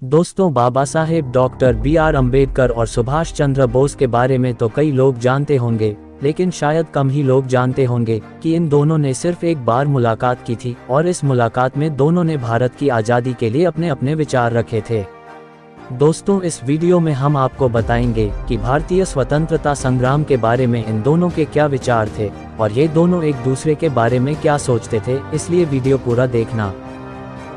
दोस्तों, Baba Saheb doctor B R. Ambedkar और सुभाष चंद्र बोस के बारे में तो कई लोग जानते होंगे, लेकिन शायद कम ही लोग जानते होंगे कि इन दोनों ने सिर्फ एक बार मुलाकात की थी और इस मुलाकात में दोनों ने भारत की आज़ादी के लिए अपने अपने विचार रखे थे। दोस्तों, इस वीडियो में हम आपको बताएंगे कि भारतीय स्वतंत्रता संग्राम के बारे में इन दोनों के क्या विचार थे और ये दोनों एक दूसरे के बारे में क्या सोचते थे, इसलिए वीडियो पूरा देखना।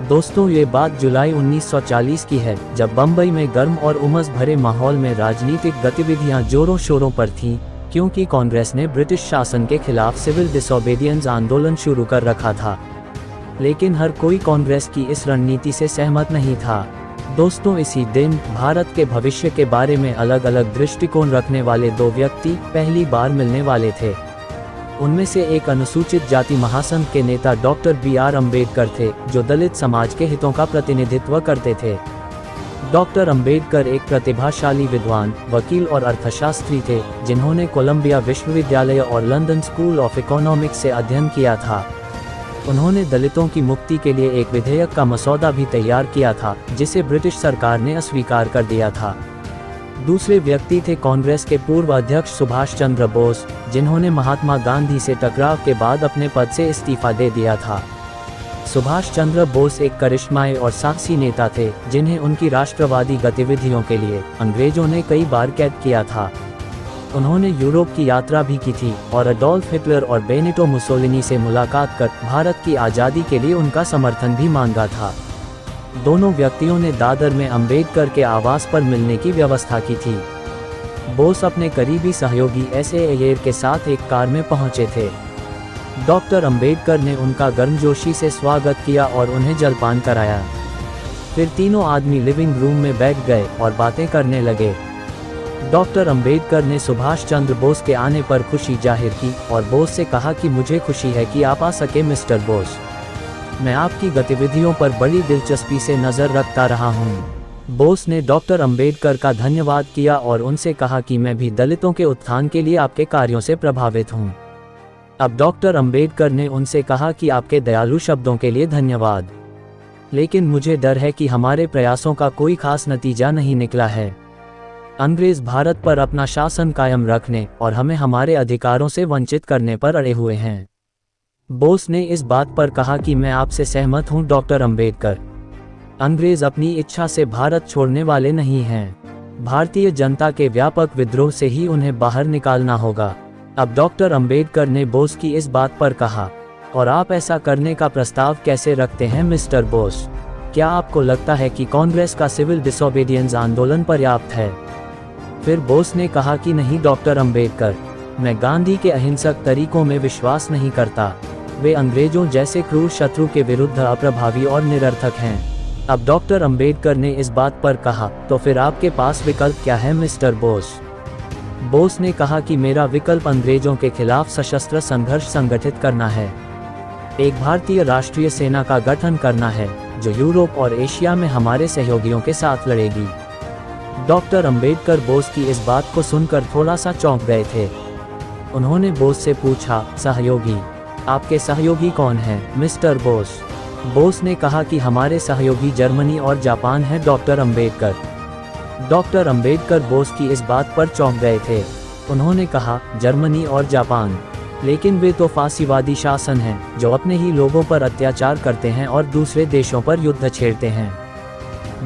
दोस्तों, ये बात जुलाई 1940 की है, जब बम्बई में गर्म और उमस भरे माहौल में राजनीतिक गतिविधियां जोरों शोरों पर थीं, क्योंकि कांग्रेस ने ब्रिटिश शासन के खिलाफ सिविल डिसोबीडियंस आंदोलन शुरू कर रखा था। लेकिन हर कोई कांग्रेस की इस रणनीति से सहमत नहीं था। दोस्तों, इसी दिन भारत के भविष्य के बारे में अलग अलग दृष्टिकोण रखने वाले दो व्यक्ति पहली बार मिलने वाले थे। उनमें से एक अनुसूचित जाति महासंघ के नेता डॉक्टर बी.आर. अम्बेडकर थे, जो दलित समाज के हितों का प्रतिनिधित्व करते थे। डॉक्टर अम्बेडकर एक प्रतिभाशाली विद्वान, वकील और अर्थशास्त्री थे, जिन्होंने कोलंबिया विश्वविद्यालय और लंदन स्कूल ऑफ इकोनॉमिक्स से अध्ययन किया था। उन्होंने दलितों की मुक्ति के लिए एक विधेयक का मसौदा भी तैयार किया था, जिसे ब्रिटिश सरकार ने अस्वीकार कर दिया था। दूसरे व्यक्ति थे कांग्रेस के पूर्व अध्यक्ष सुभाष चंद्र बोस, जिन्होंने महात्मा गांधी से टकराव के बाद अपने पद से इस्तीफा दे दिया था। सुभाष चंद्र बोस एक करिश्माई और साहसी नेता थे, जिन्हें उनकी राष्ट्रवादी गतिविधियों के लिए अंग्रेजों ने कई बार कैद किया था। उन्होंने यूरोप की यात्रा भी की थी और अडोल्फ हिटलर और बेनिटो मुसोलिनी से मुलाकात कर भारत की आज़ादी के लिए उनका समर्थन भी मांगा था। दोनों व्यक्तियों ने दादर में अम्बेडकर के आवास पर मिलने की व्यवस्था की थी। बोस अपने करीबी सहयोगी एस.ए. अय्यर के साथ एक कार में पहुंचे थे। डॉक्टर अम्बेडकर ने उनका गर्मजोशी से स्वागत किया और उन्हें जलपान कराया। फिर तीनों आदमी लिविंग रूम में बैठ गए और बातें करने लगे। डॉक्टर अम्बेडकर ने सुभाष चंद्र बोस के आने पर खुशी जाहिर की और बोस से कहा कि मुझे खुशी है कि आप आ सके मिस्टर बोस। मैं आपकी गतिविधियों पर बड़ी दिलचस्पी से नज़र रखता रहा हूं। बोस ने डॉक्टर अम्बेडकर का धन्यवाद किया और उनसे कहा कि मैं भी दलितों के उत्थान के लिए आपके कार्यों से प्रभावित हूं। अब डॉक्टर अम्बेडकर ने उनसे कहा कि आपके दयालु शब्दों के लिए धन्यवाद, लेकिन मुझे डर है कि हमारे प्रयासों का कोई खास नतीजा नहीं निकला है। अंग्रेज भारत पर अपना शासन कायम रखने और हमें हमारे अधिकारों से वंचित करने पर अड़े हुए हैं। बोस ने इस बात पर कहा कि मैं आपसे सहमत हूं डॉक्टर अम्बेडकर। अंग्रेज अपनी इच्छा से भारत छोड़ने वाले नहीं हैं। भारतीय जनता के व्यापक विद्रोह से ही उन्हें बाहर निकालना होगा। अब डॉक्टर अम्बेडकर ने बोस की इस बात पर कहा, और आप ऐसा करने का प्रस्ताव कैसे रखते हैं मिस्टर बोस? क्या आपको लगता है कि कांग्रेस का सिविल डिसोबीडियंस आंदोलन पर्याप्त है? फिर बोस ने कहा कि नहीं डॉक्टर अम्बेडकर, मैं गांधी के अहिंसक तरीकों में विश्वास नहीं करता। वे अंग्रेजों जैसे क्रूर शत्रु के विरुद्ध अप्रभावी और निरर्थक हैं। अब डॉक्टर अम्बेडकर ने इस बात पर कहा, तो फिर आपके पास विकल्प क्या है मिस्टर बोस? बोस ने कहा कि मेरा विकल्प अंग्रेजों के खिलाफ सशस्त्र संघर्ष संगठित करना है। एक भारतीय राष्ट्रीय सेना का गठन करना है, जो यूरोप और एशिया में हमारे सहयोगियों के साथ लड़ेगी। डॉक्टर अम्बेडकर बोस की इस बात को सुनकर थोड़ा सा चौंक गए थे। उन्होंने बोस से पूछा, सहयोगी? आपके सहयोगी कौन हैं मिस्टर बोस? बोस ने कहा कि हमारे सहयोगी जर्मनी और जापान हैं डॉक्टर अम्बेडकर। डॉक्टर अम्बेडकर बोस की इस बात पर चौंक गए थे। उन्होंने कहा, जर्मनी और जापान? लेकिन वे तो फांसीवादी शासन हैं, जो अपने ही लोगों पर अत्याचार करते हैं और दूसरे देशों पर युद्ध छेड़ते हैं।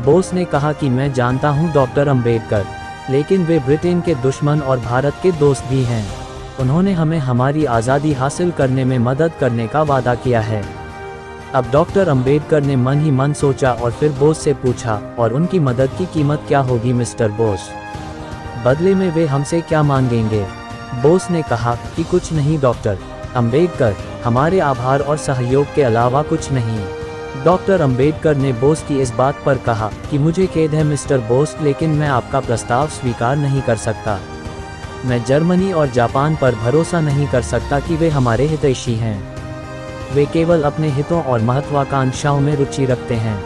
बोस ने कहा कि मैं जानता हूं डॉक्टर अम्बेडकर, लेकिन वे ब्रिटेन के दुश्मन और भारत के दोस्त भी हैं। उन्होंने हमें हमारी आज़ादी हासिल करने में मदद करने का वादा किया है। अब डॉक्टर अम्बेडकर ने मन ही मन सोचा और फिर बोस से पूछा, और उनकी मदद की कीमत क्या होगी मिस्टर बोस? बदले में वे हमसे क्या मांगेंगे? बोस ने कहा कि कुछ नहीं डॉक्टर अम्बेडकर, हमारे आभार और सहयोग के अलावा कुछ नहीं। डॉक्टर अम्बेडकर ने बोस की इस बात पर कहा कि मुझे खेद है मिस्टर बोस, लेकिन मैं आपका प्रस्ताव स्वीकार नहीं कर सकता। मैं जर्मनी और जापान पर भरोसा नहीं कर सकता कि वे हमारे हितैषी हैं। वे केवल अपने हितों और महत्वाकांक्षाओं में रुचि रखते हैं।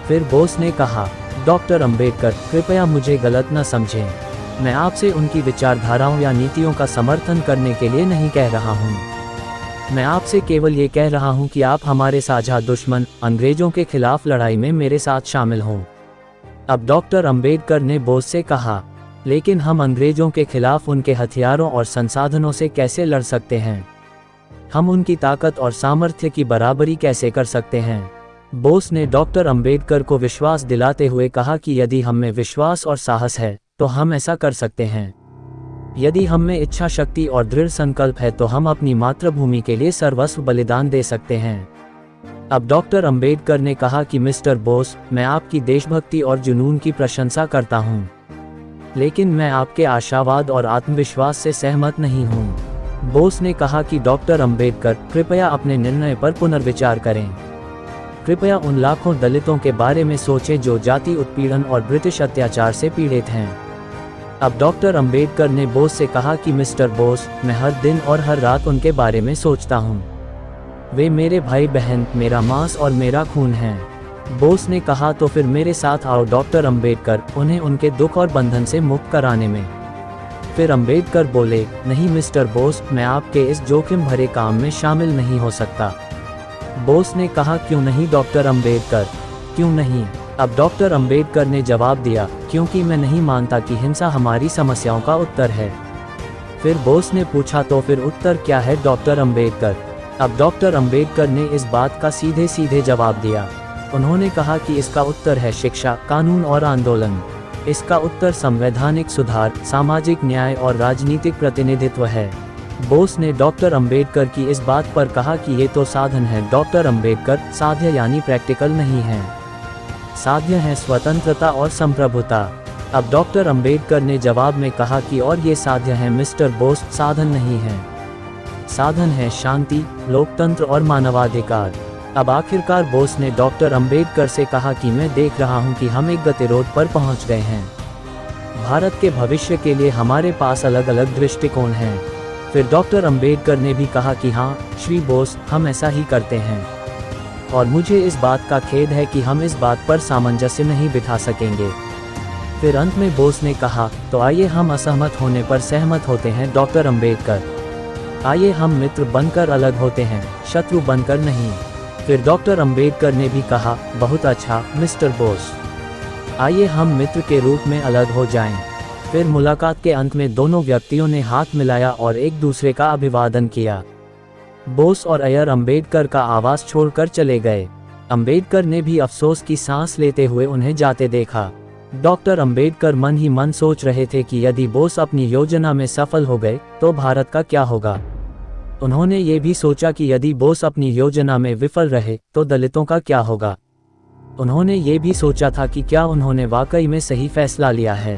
फिर बोस ने कहा, डॉक्टर अम्बेडकर, कृपया मुझे गलत न समझें। मैं आपसे उनकी विचारधाराओं या नीतियों का समर्थन करने के लिए नहीं कह रहा हूँ। मैं आपसे केवल ये कह रहा हूँ कि आप हमारे साझा दुश्मन अंग्रेजों के खिलाफ लड़ाई में मेरे साथ शामिल हों। अब डॉक्टर अंबेडकर ने बोस से कहा, लेकिन हम अंग्रेजों के खिलाफ उनके हथियारों और संसाधनों से कैसे लड़ सकते हैं? हम उनकी ताकत और सामर्थ्य की बराबरी कैसे कर सकते हैं? बोस ने डॉक्टर अंबेडकर को विश्वास दिलाते हुए कहा कि यदि हम में विश्वास और साहस है तो हम ऐसा कर सकते हैं। यदि हम में इच्छा शक्ति और दृढ़ संकल्प है तो हम अपनी मातृभूमि के लिए सर्वस्व बलिदान दे सकते हैं। अब डॉक्टर अंबेडकर ने कहा कि मिस्टर बोस, मैं आपकी देशभक्ति और जुनून की प्रशंसा करता हूं, लेकिन मैं आपके आशावाद और आत्मविश्वास से सहमत नहीं हूं। बोस ने कहा कि डॉक्टर अंबेडकर, कृपया अपने निर्णय पर पुनर्विचार करें। कृपया उन लाखों दलितों के बारे में सोचें जो जाति उत्पीड़न और ब्रिटिश अत्याचार से पीड़ित हैं। अब डॉक्टर अंबेडकर ने बोस से कहा कि मिस्टर बोस, मैं हर दिन और हर रात उनके बारे में सोचता हूं। वे मेरे भाई बहन, मेरा मांस और मेरा खून हैं। बोस ने कहा, तो फिर मेरे साथ आओ डॉक्टर अंबेडकर, उन्हें उनके दुख और बंधन से मुक्त कराने में। फिर अंबेडकर बोले, नहीं मिस्टर बोस, मैं आपके इस जोखिम भरे काम में शामिल नहीं हो सकता। बोस ने कहा, क्यों नहीं डॉक्टर अंबेडकर, क्यों नहीं? अब डॉक्टर अंबेडकर ने जवाब दिया, क्योंकि मैं नहीं मानता कि हिंसा हमारी समस्याओं का उत्तर है। फिर बोस ने पूछा, तो फिर उत्तर क्या है डॉक्टर अंबेडकर? अब डॉक्टर अंबेडकर ने इस बात का सीधे सीधे जवाब दिया। उन्होंने कहा कि इसका उत्तर है शिक्षा, कानून और आंदोलन। इसका उत्तर संवैधानिक सुधार, सामाजिक न्याय और राजनीतिक प्रतिनिधित्व है। बोस ने डॉक्टर अंबेडकर की इस बात पर कहा कि ये तो साधन है डॉक्टर अंबेडकर, साध्य यानी प्रैक्टिकल नहीं है। साध्य है स्वतंत्रता और संप्रभुता। अब डॉक्टर अंबेडकर ने जवाब में कहा कि और ये साध्य है मिस्टर बोस, साधन नहीं है। साधन है शांति, लोकतंत्र और मानवाधिकार। अब आखिरकार बोस ने डॉक्टर अंबेडकर से कहा कि मैं देख रहा हूं कि हम एक गतिरोध पर पहुंच गए हैं। भारत के भविष्य के लिए हमारे पास अलग अलग दृष्टिकोण हैं। फिर डॉक्टर अंबेडकर ने भी कहा कि हाँ श्री बोस, हम ऐसा ही करते हैं, और मुझे इस बात का खेद है कि हम इस बात पर सामंजस्य नहीं बिठा सकेंगे। फिर अंत में बोस ने कहा, तो आइए हम असहमत होने पर सहमत होते हैं डॉक्टर अंबेडकर। आइए हम मित्र बनकर अलग होते हैं, शत्रु बनकर नहीं। फिर डॉक्टर अंबेडकर ने भी कहा, बहुत अच्छा मिस्टर बोस, आइए हम मित्र के रूप में अलग हो जाएं। फिर मुलाकात के अंत में दोनों व्यक्तियों ने हाथ मिलाया और एक दूसरे का अभिवादन किया। बोस और अय्यर अंबेडकर का आवास छोड़कर चले गए। अंबेडकर ने भी अफसोस की सांस लेते हुए उन्हें जाते देखा। डॉक्टर अंबेडकर मन ही मन सोच रहे थे कि यदि बोस अपनी योजना में सफल हो गए तो भारत का क्या होगा। उन्होंने ये भी सोचा कि यदि बोस अपनी योजना में विफल रहे तो दलितों का क्या होगा। उन्होंने ये भी सोचा था कि क्या उन्होंने वाकई में सही फैसला लिया है।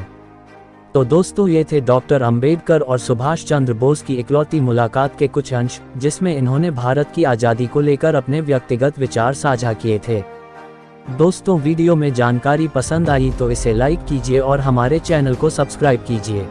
तो दोस्तों, ये थे डॉक्टर अंबेडकर और सुभाष चंद्र बोस की इकलौती मुलाकात के कुछ अंश, जिसमें इन्होंने भारत की आज़ादी को लेकर अपने व्यक्तिगत विचार साझा किए थे। दोस्तों, वीडियो में जानकारी पसंद आई तो इसे लाइक कीजिए और हमारे चैनल को सब्सक्राइब कीजिए।